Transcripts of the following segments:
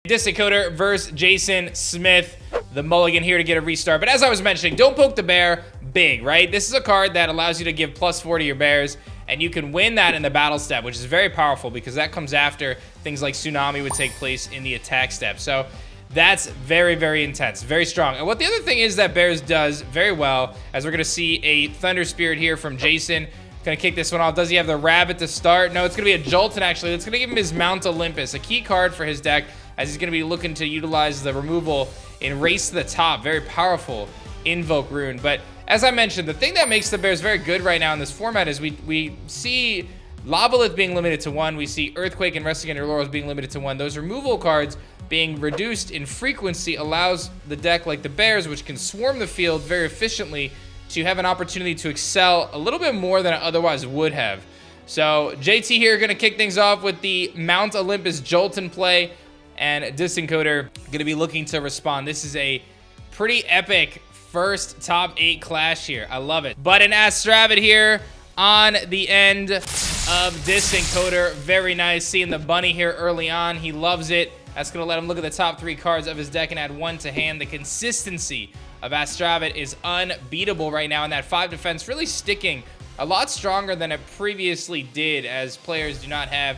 DistantCoder versus Jason Smith. The mulligan here to get a restart. But as I was mentioning, don't poke the bear big, right? This is a card that allows you to give +4 to your bears, and you can win that in the battle step, which is very powerful because that comes after things like Tsunami would take place in the attack step. So that's very, very intense, very strong. And what the other thing is that Bears does very well, as we're going to see a Thunder Spirit here from Jason. Going to kick this one off. Does he have the Rabbit to start? No, it's going to be a Jolton, actually. It's going to give him his Mount Olympus, a key card for his deck, as he's going to be looking to utilize the removal in Race to the Top. Very powerful Invoke Rune. But as I mentioned, the thing that makes the Bears very good right now in this format is we see Lavalith being limited to 1. We see Earthquake and Resting Under Laurels being limited to 1. Those removal cards being reduced in frequency allows the deck like the Bears, which can swarm the field very efficiently, to have an opportunity to excel a little bit more than it otherwise would have. So JT here going to kick things off with the Mount Olympus Jolton play, and DistantCoder going to be looking to respond. This is a pretty epic first top 8 clash here. I love it. But an Astravid here on the end of DistantCoder. Very nice seeing the bunny here early on. He loves it. That's going to let him look at the top 3 cards of his deck and add 1 to hand. The consistency of Astravid is unbeatable right now, and that 5 defense really sticking a lot stronger than it previously did, as players do not have,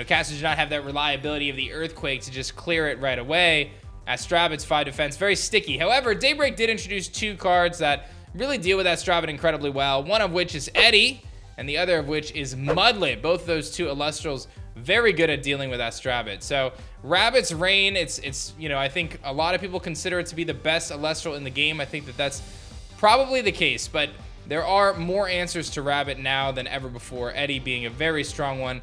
casters do not have that reliability of the Earthquake to just clear it right away. Astravid's 5 defense, very sticky. However, Daybreak did introduce 2 cards that really deal with Astravid incredibly well, one of which is Eddie, and the other of which is Mudlet. Both of those 2 Elestrals very good at dealing with Astravid. So Rabbit's Reign, it's I think a lot of people consider it to be the best Elestral in the game. I think that that's probably the case, but there are more answers to Rabbit now than ever before, Eddie being a very strong one.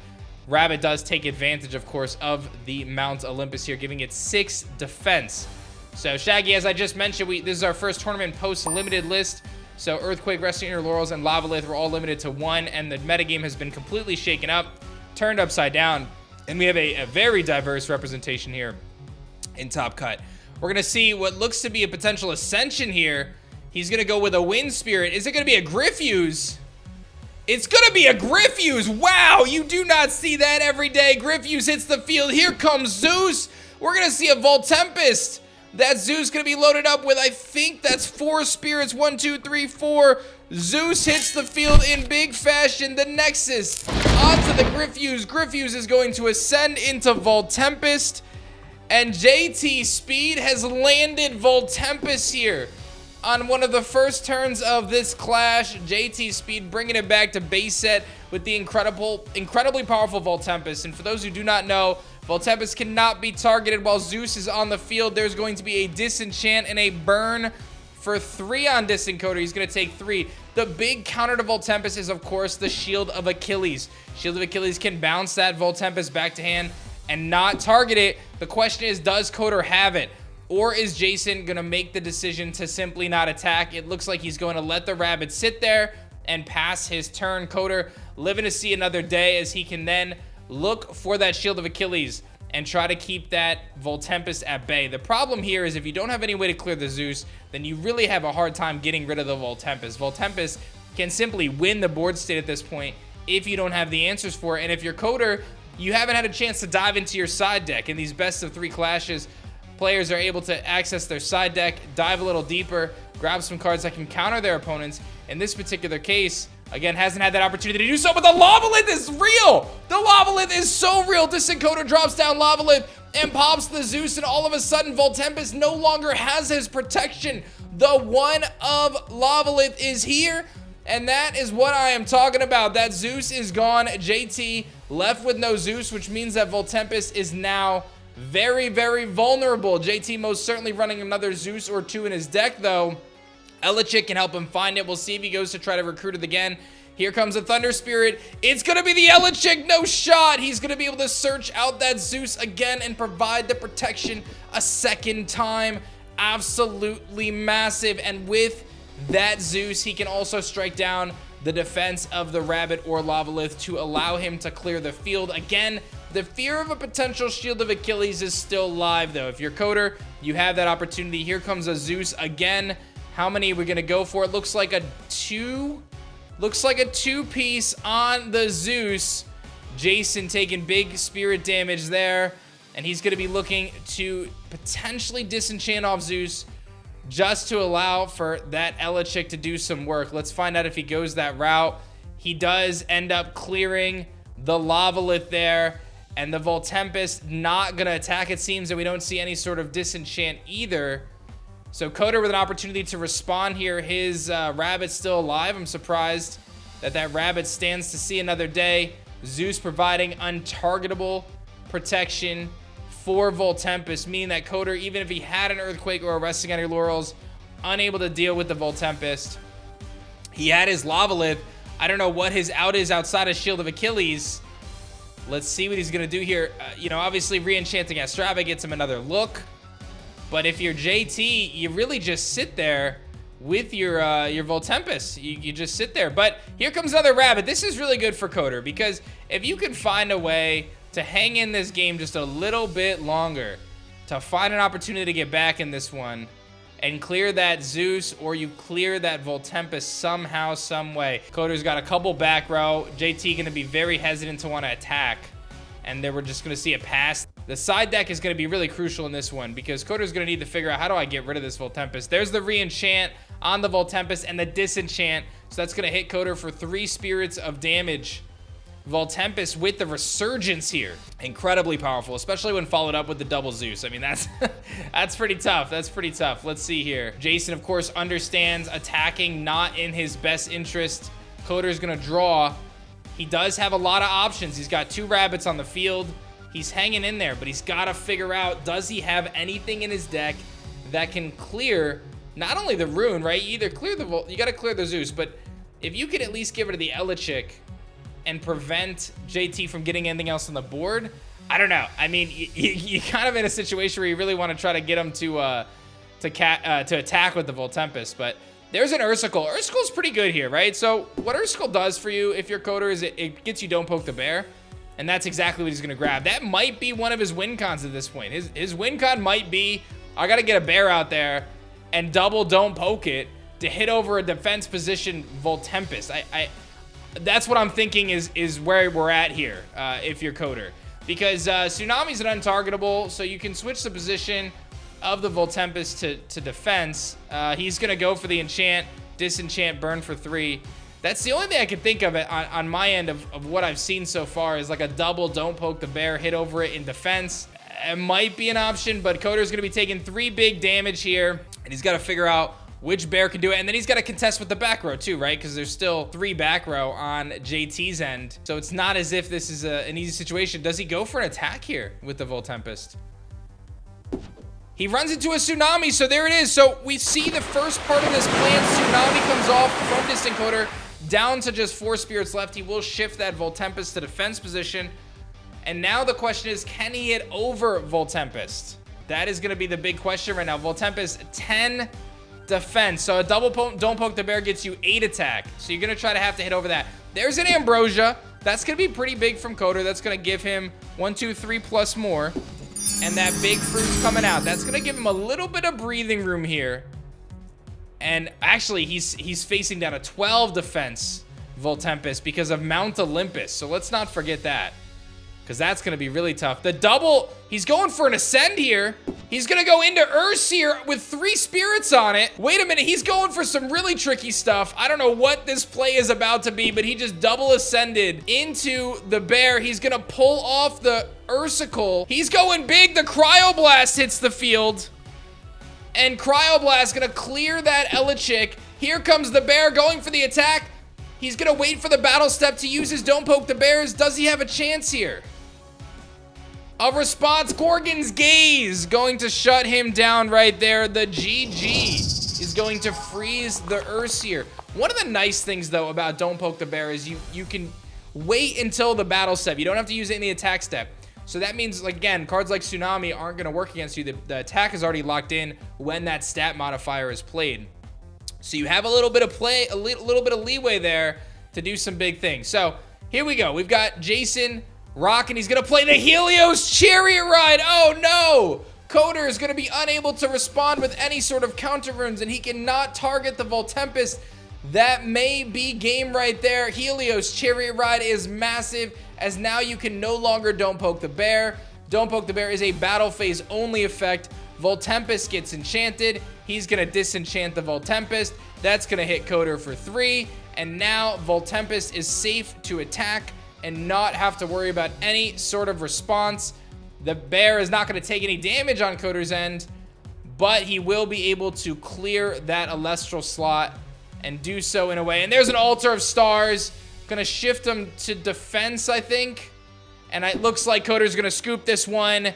Rabbit does take advantage, of course, of the Mount Olympus here, giving it 6 defense. So Shaggy, as I just mentioned, this is our first tournament post-limited list. So Earthquake, Resting Under Laurels, and Lavalith were all limited to 1, and the metagame has been completely shaken up, turned upside down, and we have a very diverse representation here in Top Cut. We're going to see what looks to be a potential Ascension here. He's going to go with a Wind Spirit. Is it going to be a Griffuse? It's going to be a Griffuse. Wow, you do not see that every day. Griffuse hits the field. Here comes Zeus. We're going to see a Voltempest. That Zeus going to be loaded up with, I think that's 4 spirits. 1, 2, 3, 4. Zeus hits the field in big fashion. The Nexus onto the Griffuse. Griffuse is going to ascend into Voltempest. And JTSpeed has landed Voltempest here on one of the first turns of this clash. JTSpeed bringing it back to base set with the incredibly powerful Voltempest. And for those who do not know, Voltempest cannot be targeted while Zeus is on the field. There's going to be a disenchant and a burn for 3 on DistantCoder. He's going to take 3. The big counter to Voltempest is, of course, the Shield of Achilles. Shield of Achilles can bounce that Voltempest back to hand and not target it. The question is, does Coder have it? Or is Jason going to make the decision to simply not attack? It looks like he's going to let the Rabbit sit there and pass his turn. Coder living to see another day, as he can then look for that Shield of Achilles and try to keep that Voltempest at bay. The problem here is if you don't have any way to clear the Zeus, then you really have a hard time getting rid of the Voltempest. Voltempest can simply win the board state at this point if you don't have the answers for it. And if you're Coder, you haven't had a chance to dive into your side deck. In these best of 3 clashes, players are able to access their side deck, dive a little deeper, grab some cards that can counter their opponents. In this particular case, again, hasn't had that opportunity to do so, but the Lavalith is real! The Lavalith is so real! DistantCoder drops down Lavalith and pops the Zeus, and all of a sudden, Voltempest no longer has his protection. The one of Lavalith is here, and that is what I am talking about. That Zeus is gone. JT left with no Zeus, which means that Voltempest is now very, very vulnerable. JT most certainly running another Zeus or 2 in his deck, though. Elichik can help him find it. We'll see if he goes to try to recruit it again. Here comes a Thunder Spirit. It's going to be the Elichik. No shot. He's going to be able to search out that Zeus again and provide the protection a second time. Absolutely massive. And with that Zeus, he can also strike down the defense of the Rabbit or Lavalith to allow him to clear the field. Again, the fear of a potential Shield of Achilles is still live, though. If you're Coder, you have that opportunity. Here comes a Zeus again. How many are we going to go for? It looks like a 2. Looks like a 2-piece on the Zeus. Jason taking big spirit damage there. And he's going to be looking to potentially disenchant off Zeus just to allow for that Elechick to do some work. Let's find out if he goes that route. He does end up clearing the Lavalith there. And the Voltempest not going to attack, it seems, and we don't see any sort of disenchant either. So Coder with an opportunity to respond here. His Rabbit's still alive. I'm surprised that Rabbit stands to see another day. Zeus providing untargetable protection for Voltempest, meaning that Coder, even if he had an Earthquake or a Resting on Your Laurels, unable to deal with the Voltempest. He had his Lavalith. I don't know what his out is outside of Shield of Achilles. Let's see what he's going to do here. You know, obviously re-enchanting Astrava gets him another look. But if you're JT, you really just sit there with your Voltempest. You just sit there. But here comes another Rabbit. This is really good for Coder, because if you can find a way to hang in this game just a little bit longer, to find an opportunity to get back in this one and clear that Zeus, or you clear that Voltempest somehow, some way. Coder's got a couple back row. JT going to be very hesitant to want to attack, and then we're just going to see a pass. The side deck is going to be really crucial in this one, because Coder's going to need to figure out, how do I get rid of this Voltempest? There's the re-enchant on the Voltempest and the disenchant, so that's going to hit Coder for 3 spirits of damage. Voltempest with the resurgence here, incredibly powerful, especially when followed up with the double Zeus. I mean, that's that's pretty tough. That's pretty tough. Let's see here. Jason, of course, understands attacking not in his best interest. Coder's gonna draw. He does have a lot of options. He's got 2 Rabbits on the field. He's hanging in there, but he's got to figure out, does he have anything in his deck that can clear not only the Rune, right? You either clear the you got to clear the Zeus, but if you could at least get rid of the Elechick and prevent JT from getting anything else on the board, I don't know. I mean, you're kind of in a situation where you really want to try to get him to attack with the Voltempest, but there's an Ursicle. Ursicle's pretty good here, right? So what Ursicle does for you, if you're Coder, is it gets you Don't Poke the Bear, and that's exactly what he's going to grab. That might be one of his win cons at this point. His win con might be, I got to get a bear out there and double Don't Poke it to hit over a defense position Voltempest. That's what I'm thinking is where we're at here, if you're Coder. Because Tsunami's an untargetable, so you can switch the position of the Voltempest to defense. He's going to go for the enchant, disenchant, burn for 3. That's the only thing I can think of it on my end of what I've seen so far, is like a double Don't Poke the Bear, hit over it in defense. It might be an option, but Coder's going to be taking 3 big damage here, and he's got to figure out which bear can do it. And then he's got to contest with the back row too, right? Because there's still 3 back row on JT's end. So it's not as if this is an easy situation. Does he go for an attack here with the Voltempest? He runs into a Tsunami, so there it is. So we see the first part of this plan. Tsunami comes off from DistantCoder down to just 4 spirits left. He will shift that Voltempest to defense position. And now the question is, can he hit over Voltempest? That is going to be the big question right now. Voltempest 10 defense, so a double Don't Poke the Bear gets you 8 attack, so you're gonna try to have to hit over that. There's an Ambrosia. That's gonna be pretty big from Coder. That's gonna give him 1, 2, 3 plus more, and that big fruit's coming out. That's gonna give him a little bit of breathing room here. And actually, he's facing down a 12 defense Voltempest because of Mount Olympus, so let's not forget that, because that's gonna be really tough. The double, he's going for an Ascend here. He's gonna go into Urs here with 3 spirits on it. Wait a minute, he's going for some really tricky stuff. I don't know what this play is about to be, but he just double ascended into the bear. He's gonna pull off the Ursicle. He's going big. The Cryoblast hits the field, and Cryoblast gonna clear that Elechick. Here comes the bear going for the attack. He's gonna wait for the battle step to use his Don't Poke the Bears. Does he have a chance here? A response, Gorgon's Gaze, going to shut him down right there. The GG is going to freeze the Ursier. One of the nice things, though, about Don't Poke the Bear is you can wait until the battle step. You don't have to use it in the attack step. So that means, like, again, cards like Tsunami aren't going to work against you. The attack is already locked in when that stat modifier is played. So you have a little bit of play, a little bit of leeway there to do some big things. So here we go. We've got Jason Rock, and he's going to play the Helios Chariot Ride. Oh, no. Coder is going to be unable to respond with any sort of counter runes, and he cannot target the Voltempest. That may be game right there. Helios Chariot Ride is massive, as now you can no longer Don't Poke the Bear. Don't Poke the Bear is a battle phase only effect. Voltempest gets enchanted. He's going to disenchant the Voltempest. That's going to hit Coder for 3. And now Voltempest is safe to attack and not have to worry about any sort of response. The bear is not going to take any damage on Coder's end, but he will be able to clear that Elestral slot and do so in a way. And there's an Altar of Stars. Going to shift him to defense, I think. And it looks like Coder's going to scoop this one.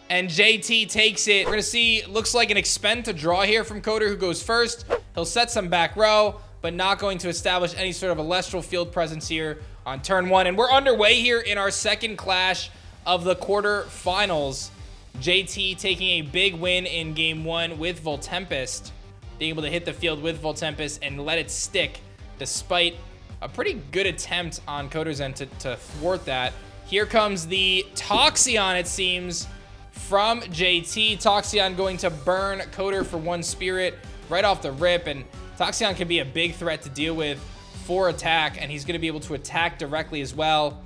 And JT takes it. We're going to see, looks like an expend to draw here from Coder, who goes first. He'll set some back row, but not going to establish any sort of Elestral field presence here on turn 1. And we're underway here in our second clash of the quarterfinals. JT taking a big win in game 1 with Voltempest, being able to hit the field with Voltempest and let it stick despite a pretty good attempt on Coder's end to thwart that. Here comes the Toxion, it seems, from JT. Toxion going to burn Coder for 1 spirit right off the rip, and Toxion can be a big threat to deal with for attack, and he's going to be able to attack directly as well.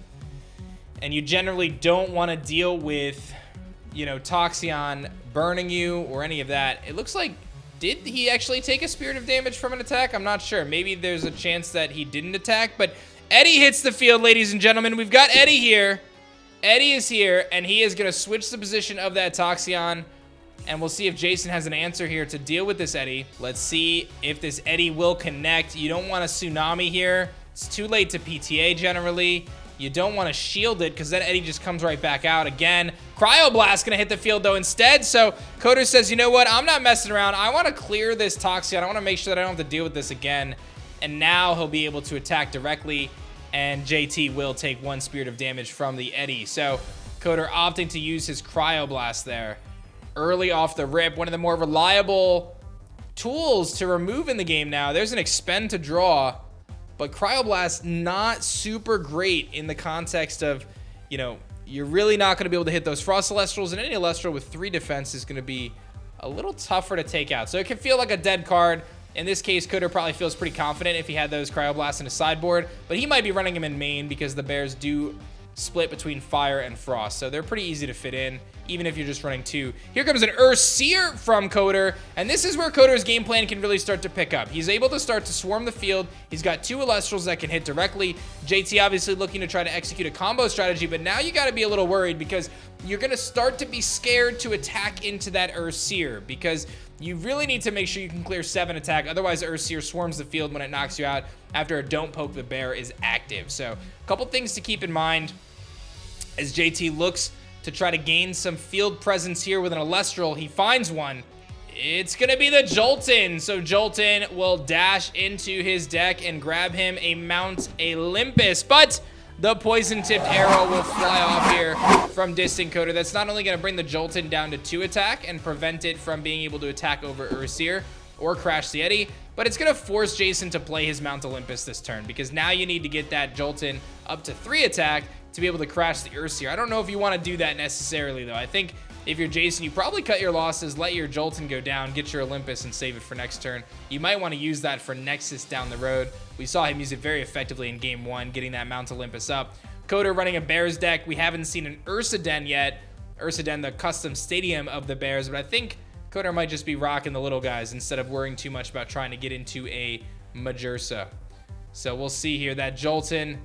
And you generally don't want to deal with, you know, Toxion burning you or any of that. It looks like, did he actually take a spirit of damage from an attack? I'm not sure. Maybe there's a chance that he didn't attack, but Eddie hits the field, ladies and gentlemen. We've got Eddie here. Eddie is here, and he is going to switch the position of that Toxion, and we'll see if Jason has an answer here to deal with this Eddie. Let's see if this Eddie will connect. You don't want a Tsunami here. It's too late to PTA generally. You don't want to shield it because then Eddie just comes right back out again. Cryoblast going to hit the field, though, instead. So Coder says, you know what? I'm not messing around. I want to clear this Toxion. I want to make sure that I don't have to deal with this again. And now he'll be able to attack directly, and JT will take 1 spirit of damage from the Eddie. So Coder opting to use his Cryoblast there early off the rip. One of the more reliable tools to remove in the game now. There's an expend to draw, but Cryoblast not super great in the context of, you know, you're really not going to be able to hit those Frost Elestrals, and any Elestral with 3 defense is going to be a little tougher to take out. So it can feel like a dead card. In this case, Coder probably feels pretty confident if he had those Cryoblasts in his sideboard, but he might be running him in main because the Bears do split between Fire and Frost, so they're pretty easy to fit in, even if you're just running 2. Here comes an Urseer from Coder, and this is where Coder's game plan can really start to pick up. He's able to start to swarm the field. He's got 2 Elestrals that can hit directly. JT obviously looking to try to execute a combo strategy, but now you got to be a little worried because you're going to start to be scared to attack into that Urseer because you really need to make sure you can clear 7 attack. Otherwise, Urseer swarms the field when it knocks you out after a Don't Poke the Bear is active. So a couple things to keep in mind as JT looks to try to gain some field presence here with an Elestral. He finds one. It's going to be the Jolton. So Jolton will dash into his deck and grab him a Mount Olympus. But the poison-tipped arrow will fly off here from DistantCoder. That's not only going to bring the Jolton down to 2 attack and prevent it from being able to attack over Urseer or crash the Eddie, but it's going to force Jason to play his Mount Olympus this turn because now you need to get that Jolton up to 3 attack to be able to crash the Urseer. I don't know if you want to do that necessarily, though. I think if you're Jason, you probably cut your losses, let your Jolton go down, get your Olympus, and save it for next turn. You might want to use that for Nexus down the road. We saw him use it very effectively in game 1, getting that Mount Olympus up. Coder running a Bears deck. We haven't seen an Ursaden yet. Ursaden, the custom stadium of the Bears, but I think Coder might just be rocking the little guys instead of worrying too much about trying to get into a Majursa. So we'll see here. That Jolton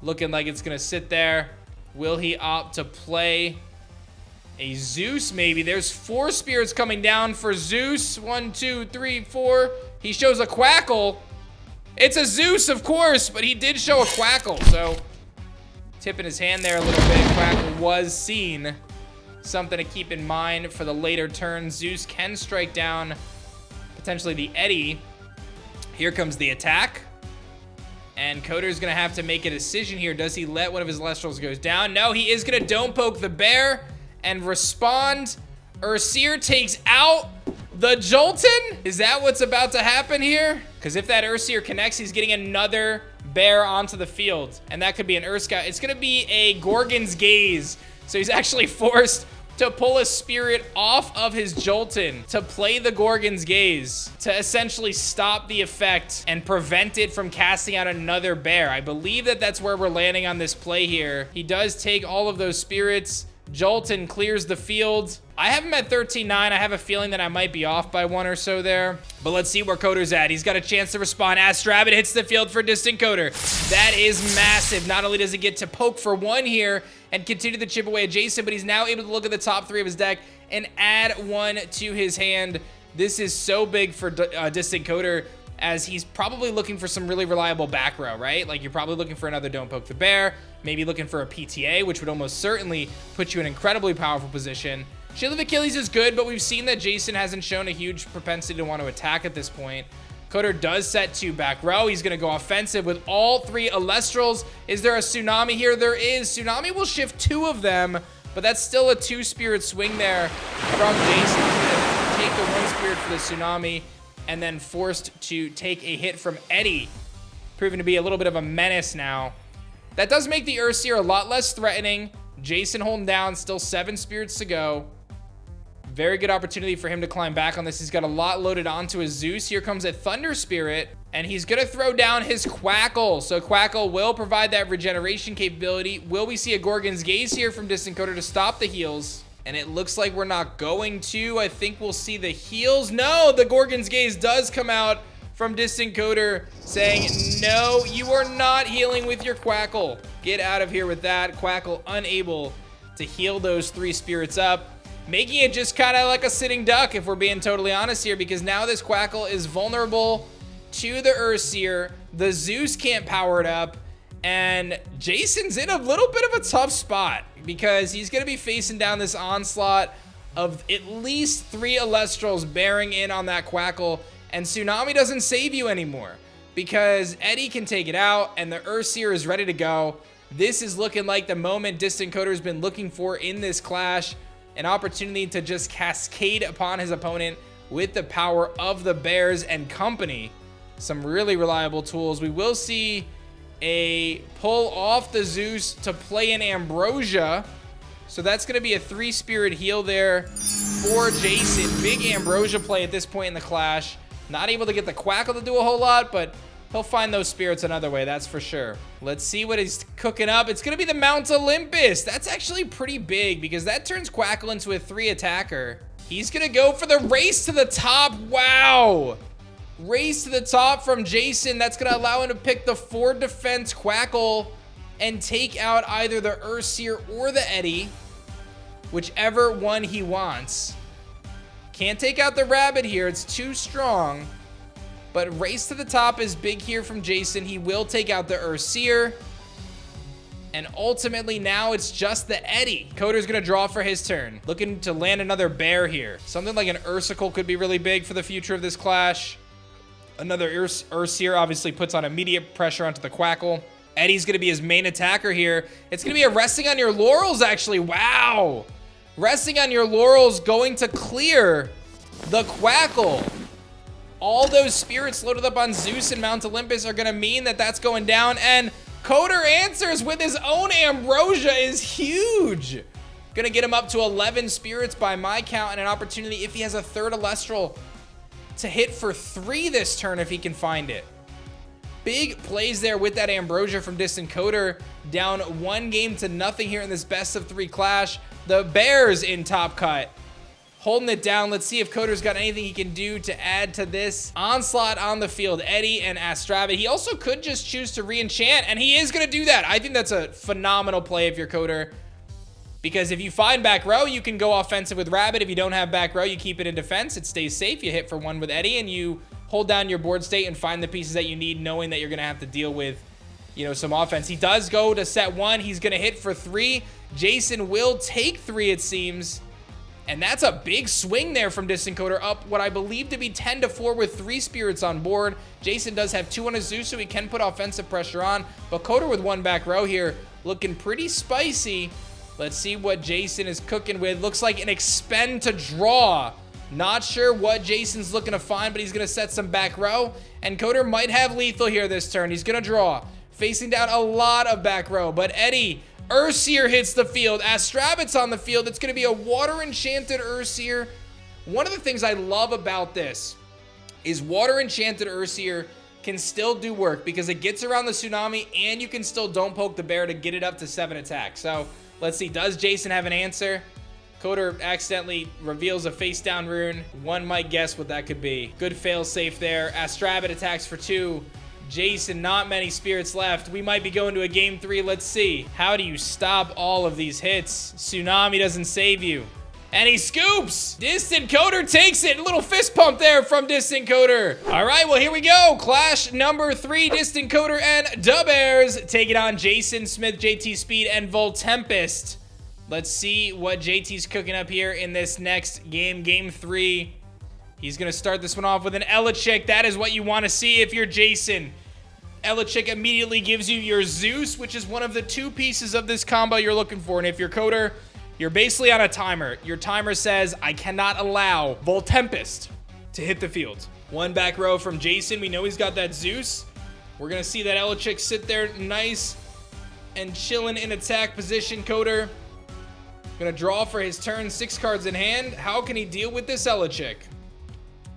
looking like it's going to sit there. Will he opt to play a Zeus maybe? There's 4 spirits coming down for Zeus. 1, 2, 3, 4. He shows a Quackle. It's a Zeus, of course, but he did show a Quackle, so tipping his hand there a little bit. Quackle was seen. Something to keep in mind for the later turns. Zeus can strike down potentially the Eddie. Here comes the attack. And Coder's going to have to make a decision here. Does he let one of his Elestrals go down? No, he is going to Don't Poke the Bear and respond. Urseer takes out the Jolton. Is that what's about to happen here? Because if that Urseer connects, he's getting another bear onto the field. And that could be an Urska. It's going to be a Gorgon's Gaze. So he's actually forced to pull a spirit off of his Jolton to play the Gorgon's Gaze to essentially stop the effect and prevent it from casting out another bear. I believe that that's where we're landing on this play here. He does take all of those spirits. Jolton clears the field. I have him at 13-9. I have a feeling that I might be off by 1 or so there. But let's see where Coder's at. He's got a chance to respond. AskRabbit hits the field for DistantCoder. That is massive. Not only does he get to poke for 1 here and continue to chip away at Jason, but he's now able to look at the top 3 of his deck and add 1 to his hand. This is so big for DistantCoder, as he's probably looking for some really reliable back row, right? Like, you're probably looking for another Don't Poke the Bear, maybe looking for a PTA, which would almost certainly put you in an incredibly powerful position. Shield of Achilles is good, but we've seen that Jason hasn't shown a huge propensity to want to attack at this point. Coder does set 2 back row. He's going to go offensive with all 3 Elestrals. Is there a Tsunami here? There is. Tsunami will shift 2 of them, but that's still a 2-spirit swing there from Jason. Take the 1 spirit for the Tsunami, and then forced to take a hit from Eddie, proving to be a little bit of a menace now. That does make the Earthseer a lot less threatening. Jason holding down, still 7 spirits to go. Very good opportunity for him to climb back on this. He's got a lot loaded onto his Zeus. Here comes a Thunder Spirit, and he's gonna throw down his Quackle. So Quackle will provide that regeneration capability. Will we see a Gorgon's Gaze here from DistantCoder to stop the heals? And it looks like we're not going to. I think we'll see the heals. No, the Gorgon's Gaze does come out from DistantCoder saying, no, you are not healing with your Quackle. Get out of here with that. Quackle unable to heal those 3 spirits up, making it just kind of like a sitting duck, if we're being totally honest here, because now this Quackle is vulnerable to the Earthseer. The Zeus can't power it up, and Jason's in a little bit of a tough spot, because he's going to be facing down this onslaught of at least 3 Elestrals bearing in on that Quackle, and Tsunami doesn't save you anymore, because Eddie can take it out, and the Earthseer is ready to go. This is looking like the moment DistantCoder's been looking for in this clash, an opportunity to just cascade upon his opponent with the power of the Bears and company. Some really reliable tools. We will see a pull off the Zeus to play in Ambrosia. So that's going to be a 3-spirit heal there for Jason. Big Ambrosia play at this point in the clash. Not able to get the Quackle to do a whole lot, but he'll find those spirits another way, that's for sure. Let's see what he's cooking up. It's going to be the Mount Olympus. That's actually pretty big, because that turns Quackle into a 3 attacker. He's going to go for the Race to the Top. Wow. Race to the top from Jason. That's going to allow him to pick the 4 defense Quackle and take out either the Earthseer or the Eddie, whichever one he wants. Can't take out the Rabbit here. It's too strong. But Race to the Top is big here from Jason. He will take out the Earthseer. And ultimately now it's just the Eddie. Coder's going to draw for his turn. Looking to land another bear here. Something like an Ursicle could be really big for the future of this clash. Another Earthseer obviously puts on immediate pressure onto the Quackle. Eddie's going to be his main attacker here. It's going to be a Resting on Your Laurels, actually. Wow. Resting on Your Laurels going to clear the Quackle. All those spirits loaded up on Zeus and Mount Olympus are going to mean that that's going down. And Coder answers with his own Ambrosia is huge. Going to get him up to 11 spirits by my count, and an opportunity, if he has a 3rd Elestral, to hit for 3 this turn if he can find it. Big plays there with that Ambrosia from DistantCoder. Down 1-0 here in this best of 3 clash. The Bears in top cut, holding it down. Let's see if Coder's got anything he can do to add to this onslaught on the field. Eddie and AskRabbit. He also could just choose to re-enchant, and he is going to do that. I think that's a phenomenal play if you're Coder, because if you find back row, you can go offensive with Rabbit. If you don't have back row, you keep it in defense. It stays safe. You hit for 1 with Eddie, and you hold down your board state and find the pieces that you need, knowing that you're going to have to deal with, you know, some offense. He does go to set 1. He's going to hit for 3. Jason will take 3, it seems. And that's a big swing there from DistantCoder, up what I believe to be 10-4 with 3 spirits on board. Jason does have 2 on his Zeus, so he can put offensive pressure on. But Coder with 1 back row here, looking pretty spicy. Let's see what Jason is cooking with. Looks like an expend to draw. Not sure what Jason's looking to find, but he's going to set some back row. And Coder might have lethal here this turn. He's going to draw. Facing down a lot of back row. But Eddie, Earthseer hits the field. AskRabbit's on the field. It's going to be a Water Enchanted Earthseer. One of the things I love about this is Water Enchanted Earthseer can still do work, because it gets around the Tsunami and you can still Don't Poke the Bear to get it up to 7 attack. So Let's see, does Jason have an answer? Coder accidentally reveals a face down rune. One might guess what that could be. Good fail safe there. Astrabit attacks for 2. Jason, not many spirits left. We might be going to a game 3. Let's see. How do you stop all of these hits? Tsunami doesn't save you. And he scoops! DistantCoder takes it! A little fist pump there from DistantCoder. All right, well, here we go. Clash number 3, DistantCoder and DaBears taking on Jason, Smith, JTSpeed, and Voltempest. Let's see what JT's cooking up here in this next game, game 3. He's going to start this one off with an Elechick. That is what you want to see if you're Jason. Elechick immediately gives you your Zeus, which is one of the 2 pieces of this combo you're looking for. And if you're Coder, you're basically on a timer. Your timer says, I cannot allow Voltempest to hit the field. 1 back row from Jason. We know he's got that Zeus. We're going to see that Elechick sit there nice and chilling in attack position. Coder going to draw for his turn. 6 cards in hand. How can he deal with this Elechick?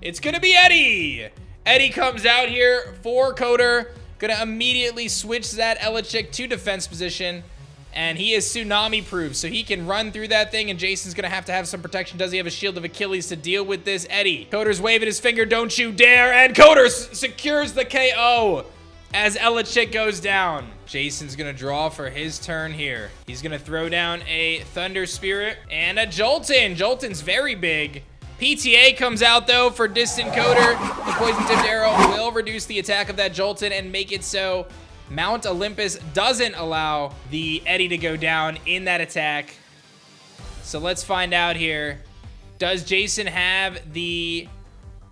It's going to be Eddie. Eddie comes out here for Coder. Going to immediately switch that Elechick to defense position. And he is tsunami proof, so he can run through that thing, and Jason's gonna have to have some protection. Does he have a Shield of Achilles to deal with this? Eddie. Coder's waving his finger, don't you dare, and Coder secures the KO as Elechick goes down. Jason's gonna draw for his turn here. He's gonna throw down a Thunder Spirit and a Jolton. Jolton's very big. PTA comes out though for DistantCoder. The Poison Tipped Arrow will reduce the attack of that Jolton and make it so Mount Olympus doesn't allow the Eddie to go down in that attack. So let's find out here. Does Jason have the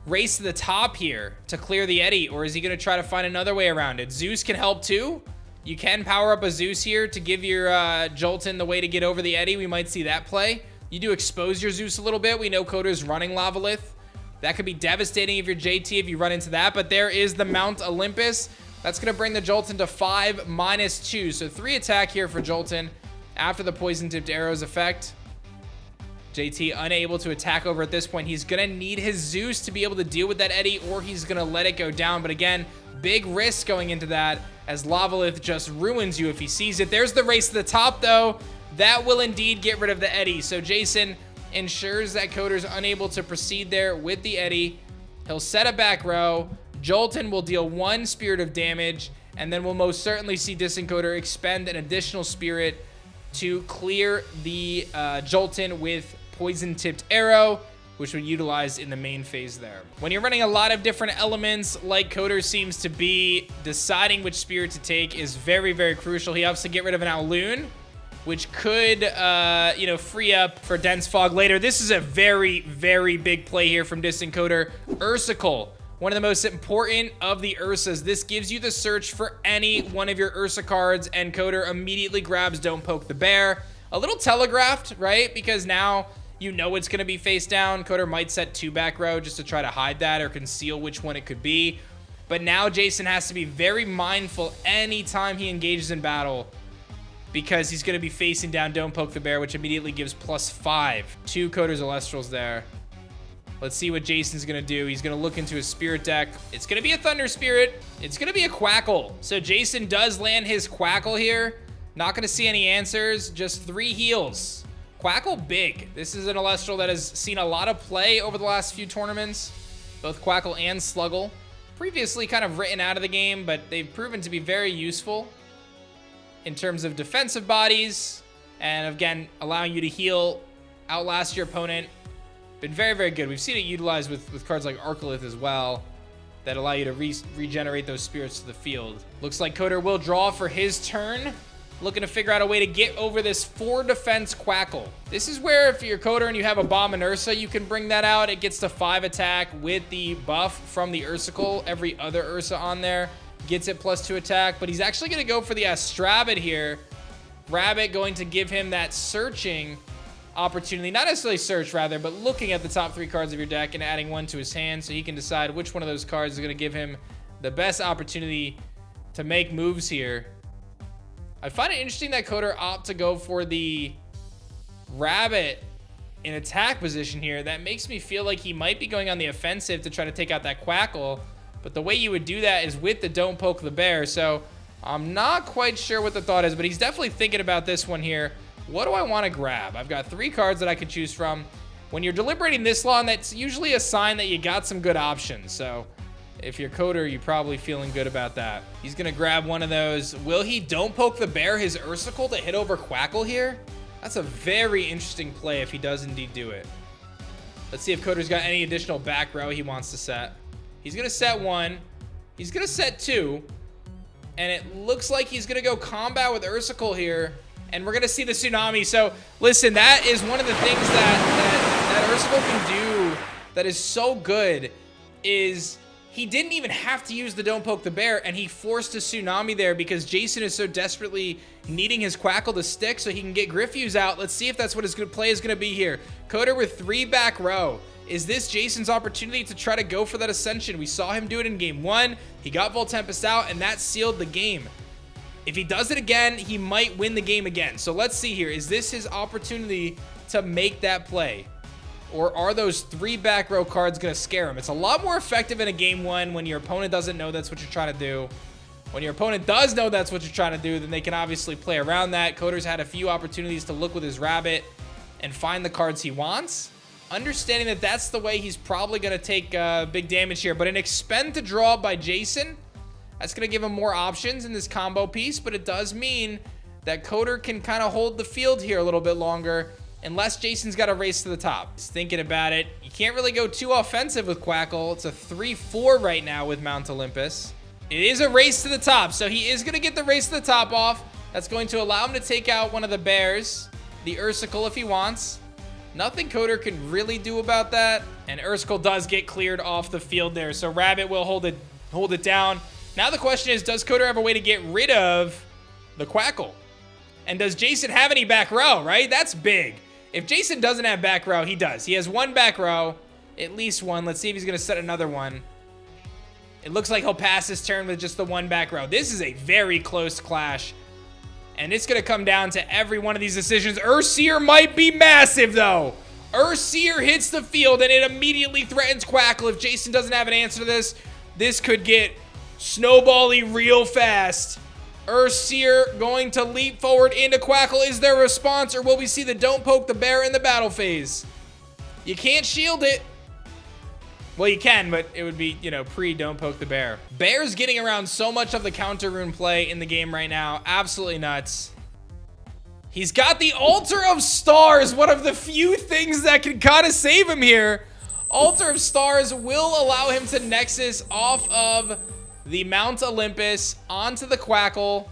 race to the top here to clear the Eddie, or is he going to try to find another way around it? Zeus can help too. You can power up a Zeus here to give your Jolton the way to get over the Eddie. We might see that play. You do expose your Zeus a little bit. We know Coder's running Lavalith. That could be devastating if you're JT if you run into that, but there is the Mount Olympus. That's going to bring the Jolton to 5-2. So 3 attack here for Jolton after the Poison Tipped Arrow's effect. JT unable to attack over at this point. He's going to need his Zeus to be able to deal with that Eddie, or he's going to let it go down. But again, big risk going into that as Lavalith just ruins you if he sees it. There's the race to the top, though. That will indeed get rid of the Eddie. So Jason ensures that Coder's unable to proceed there with the Eddie. He'll set a back row. Jolton will deal 1 spirit of damage, and then we'll most certainly see DistantCoder expend an additional spirit to clear the Jolton with Poison Tipped Arrow, which we utilize in the main phase there. When you're running a lot of different elements, like Coder seems to be, deciding which spirit to take is very, very crucial. He has to get rid of an Owloon, which could, free up for Dense Fog later. This is a very, very big play here from DistantCoder. Ursical. One of the most important of the URSAs. This gives you the search for any one of your Ursa cards, and Coder immediately grabs Don't Poke the Bear. A little telegraphed, right? Because now you know it's going to be face down. Coder might set 2 back row just to try to hide that or conceal which one it could be. But now Jason has to be very mindful anytime he engages in battle, because he's going to be facing down Don't Poke the Bear, which immediately gives +5 to Coder's Elestrals there. Let's see what Jason's going to do. He's going to look into his spirit deck. It's going to be a Thunder Spirit. It's going to be a Quackle. So Jason does land his Quackle here. Not going to see any answers. Just 3 heals. Quackle big. This is an Elestral that has seen a lot of play over the last few tournaments. Both Quackle and Sluggle. Previously kind of written out of the game, but they've proven to be very useful in terms of defensive bodies. And again, allowing you to heal, outlast your opponent. Been very, very good. We've seen it utilized with cards like Arcolith as well that allow you to regenerate those spirits to the field. Looks like Coder will draw for his turn. Looking to figure out a way to get over this 4 defense Quackle. This is where if you're Coder and you have a Bomb and Ursa, you can bring that out. It gets to 5 attack with the buff from the Ursical. Every other Ursa on there gets it +2 attack, but he's actually going to go for the Astrabit here. Rabbit going to give him that searching opportunity, not necessarily search rather, but looking at the top 3 cards of your deck and adding 1 to his hand so he can decide which one of those cards is going to give him the best opportunity to make moves here. I find it interesting that Coder opt to go for the Rabbit in attack position here. That makes me feel like he might be going on the offensive to try to take out that Quackle, but the way you would do that is with the Don't Poke the Bear, so I'm not quite sure what the thought is, but he's definitely thinking about this one here. What do I want to grab? I've got 3 cards that I could choose from. When you're deliberating this long, that's usually a sign that you got some good options. So if you're Coder, you're probably feeling good about that. He's going to grab one of those. Will he don't poke the bear his Ursicle to hit over Quackle here? That's a very interesting play if he does indeed do it. Let's see if Coder's got any additional back row he wants to set. He's going to set 1. He's going to set 2. And it looks like he's going to go combat with Ursicle here. And we're going to see the Tsunami. So, listen, that is one of the things that Ursicle can do that is so good is he didn't even have to use the Don't Poke the Bear, and he forced a Tsunami there because Jason is so desperately needing his Quackle to stick so he can get Griffuse out. Let's see if that's what his good play is going to be here. Coder with 3 back row. Is this Jason's opportunity to try to go for that Ascension? We saw him do it in game 1. He got Voltempest out, and that sealed the game. If he does it again, he might win the game again. So let's see here. Is this his opportunity to make that play? Or are those 3 back row cards going to scare him? It's a lot more effective in a game 1 when your opponent doesn't know that's what you're trying to do. When your opponent does know that's what you're trying to do, then they can obviously play around that. Coder's had a few opportunities to look with his rabbit and find the cards he wants. Understanding that that's the way he's probably going to take big damage here. But an expend to draw by Jason, that's going to give him more options in this combo piece. But it does mean that Coder can kind of hold the field here a little bit longer. Unless Jason's got a race to the top. He's thinking about it. You can't really go too offensive with Quackle. It's a 3-4 right now with Mount Olympus. It is a race to the top, so he is going to get the race to the top off. That's going to allow him to take out one of the bears, the Ursicle if he wants. Nothing Coder can really do about that. And Ursicle does get cleared off the field there, so Rabbit will hold it down. Now the question is, does Coder have a way to get rid of the Quackle? And does Jason have any back row, right? That's big. If Jason doesn't have back row, he does. He has 1 back row, at least 1. Let's see if he's going to set another one. It looks like he'll pass his turn with just the 1 back row. This is a very close clash. And it's going to come down to every one of these decisions. Urseer might be massive, though. Urseer hits the field, and it immediately threatens Quackle. If Jason doesn't have an answer to this, this could get snowbally real fast. Urseer going to leap forward into Quackle. Is there a response, or will we see the Don't Poke the Bear in the battle phase? You can't shield it. Well, you can, but it would be, you know, pre-Don't Poke the Bear. Bear's getting around so much of the counter rune play in the game right now. Absolutely nuts. He's got the Altar of Stars, one of the few things that can kind of save him here. Altar of Stars will allow him to Nexus off of the Mount Olympus onto the Quackle,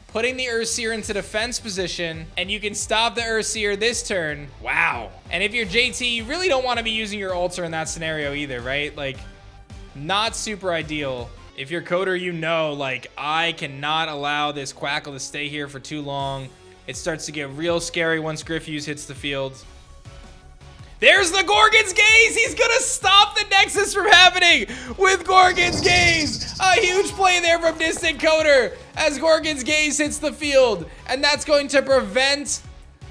putting the Urseer into defense position, and you can stop the Urseer this turn. Wow. And if you're JT, you really don't want to be using your Altar in that scenario either, right? Like, not super ideal. If you're Coder, you know, like, I cannot allow this Quackle to stay here for too long. It starts to get real scary once Griffuse hits the field. There's the Gorgon's Gaze! He's gonna stop the Nexus from happening with Gorgon's Gaze! A huge play there from DistantCoder as Gorgon's Gaze hits the field. And that's going to prevent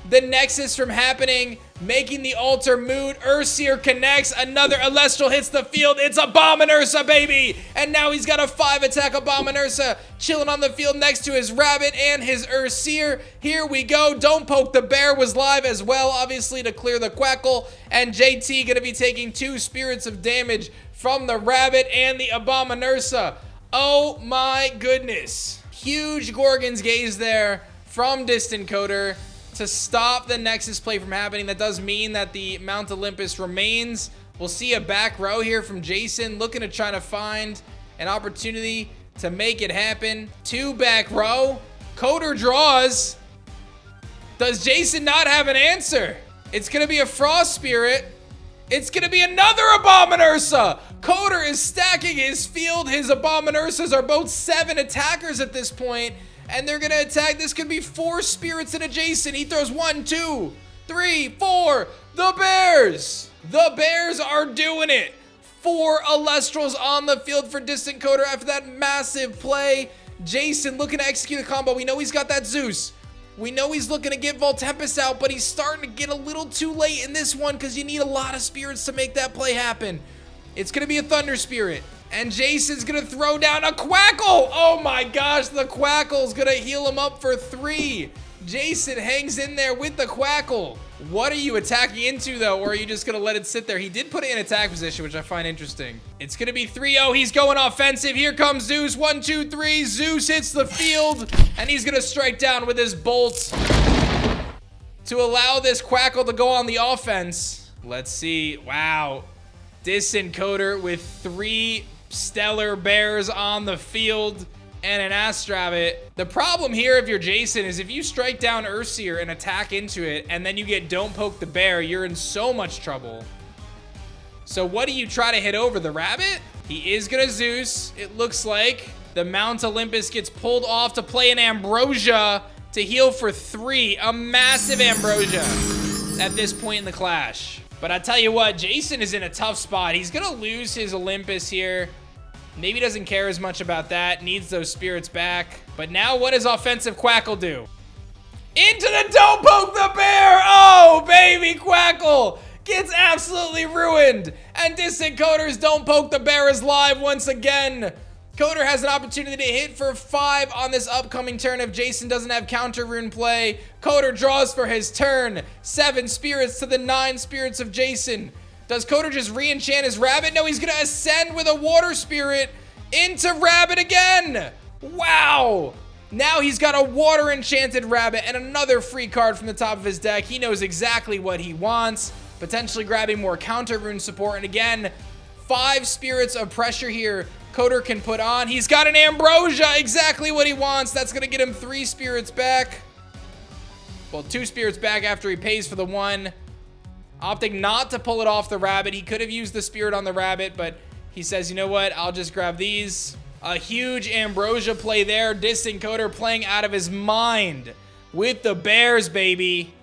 the Nexus from happening, making the Altar moot. Urseer connects, another Elestral hits the field. It's Abominursa, baby! And now he's got a 5-attack Abominursa chilling on the field next to his Rabbit and his Urseer. Here we go. Don't Poke the Bear was live as well, obviously, to clear the Quackle. And JT gonna be taking 2 spirits of damage from the Rabbit and the Abominursa. Oh my goodness. Huge Gorgon's Gaze there from DistantCoder to stop the Nexus play from happening. That does mean that the Mount Olympus remains. We'll see a back row here from Jason, looking to try to find an opportunity to make it happen. 2 back row. Coder draws. Does Jason not have an answer? It's gonna be a Frost Spirit. It's gonna be another Abominursa. Coder is stacking his field. His Abominursas are both 7 attackers at this point, and they're gonna attack. This could be 4 spirits in a Jason. He throws 1, 2, 3, 4. The Bears! The Bears are doing it. 4 Elestrals on the field for DistantCoder after that massive play. Jason looking to execute a combo. We know he's got that Zeus. We know he's looking to get Voltempest out, but he's starting to get a little too late in this one because you need a lot of spirits to make that play happen. It's gonna be a Thunder Spirit. And Jason's gonna throw down a Quackle! Oh my gosh, the Quackle's gonna heal him up for 3. Jason hangs in there with the Quackle. What are you attacking into, though, or are you just going to let it sit there? He did put it in attack position, which I find interesting. It's going to be 3-0. He's going offensive. Here comes Zeus. 1, 2, 3. Zeus hits the field, and he's going to strike down with his bolt to allow this Quackle to go on the offense. Let's see. Wow. DistantCoder with 3 stellar bears on the field and an Astrabbit. The problem here if you're Jason is if you strike down Ursier and attack into it and then you get don't poke the bear, you're in so much trouble. So what do you try to hit over? The rabbit? He is gonna Zeus. It looks like the Mount Olympus gets pulled off to play an Ambrosia to heal for 3. A massive Ambrosia at this point in the clash. But I tell you what, Jason is in a tough spot. He's gonna lose his Olympus here. Maybe doesn't care as much about that. Needs those spirits back. But now what does offensive Quackle do? Into the don't poke the bear! Oh, baby, Quackle gets absolutely ruined. And DistantCoder's don't poke the bear is live once again. Coder has an opportunity to hit for 5 on this upcoming turn if Jason doesn't have counter rune play. Coder draws for his turn. 7 spirits to the 9 spirits of Jason. Does Coder just re-enchant his rabbit? No, he's gonna ascend with a water spirit into rabbit again. Wow. Now he's got a water enchanted rabbit and another free card from the top of his deck. He knows exactly what he wants. Potentially grabbing more counter rune support. And again, 5 spirits of pressure here Coder can put on. He's got an Ambrosia, exactly what he wants. That's gonna get him 3 spirits back. Well, 2 spirits back after he pays for the 1. Opting not to pull it off the rabbit. He could have used the spirit on the rabbit, but he says, you know what? I'll just grab these. A huge Ambrosia play there. DistantCoder playing out of his mind with the bears, baby.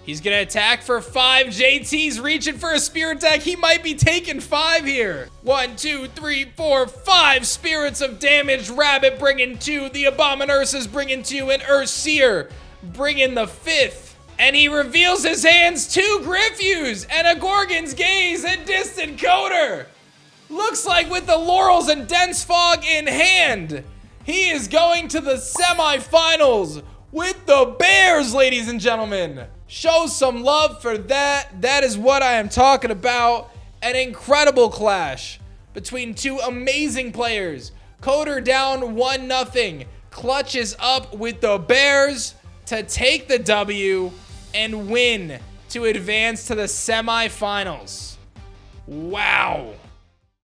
He's going to attack for 5. JT's reaching for a spirit attack. He might be taking 5 here. 1, 2, 3, 4, 5 spirits of damage. Rabbit bringing 2. The Abominursas bringing 2. And Ursier bringing the 5th. And he reveals his hands, 2 Gryffus and a Gorgon's Gaze and DistantCoder. Looks like with the Laurels and Dense Fog in hand, he is going to the semifinals with the Bears, ladies and gentlemen. Show some love for that. That is what I am talking about. An incredible clash between 2 amazing players. Coder down 1-0. Clutches up with the Bears to take the W and win to advance to the semifinals. Wow.